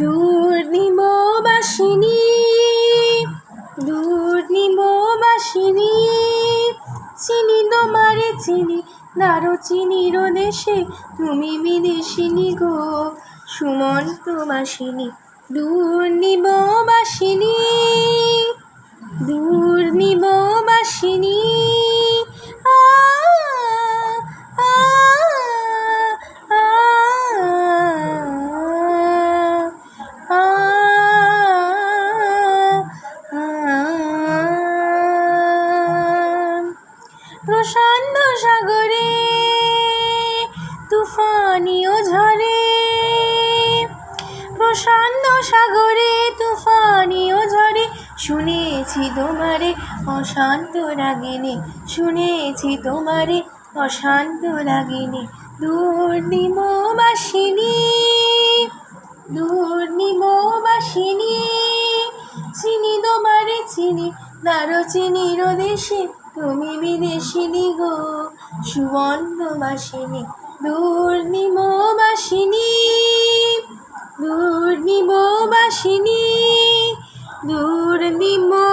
দুর্নিমবাসিনী দুর্নিমবাসিনী চিনি তোমারে চিনি দারুচিনির দেশে তুমি বিদেশিনী গো সুমন্তবাসিনী দুর্নিমবাসিনী দুর্নিমবাসিনী আ আ আ আ প্রশান্ত সাগরে তুফানিও ঝরে প্রশান্ত সাগরে তুফানিও ঝরে শুনেছি তোমারে অশান্ত রাগিনী শুনেছি তোমারে অশান্ত রাগিনী দুর্নিমবাসিনী দুর্নিমবাসিনী চিনি তোমারে চিনি দারুচিনির দেশে তুমি বিদেশিনী গো সুবর্ণবাসিনী দুর্নিমবাসিনী দুর্নিমবাসিনী দুর্নিমবাসিনী।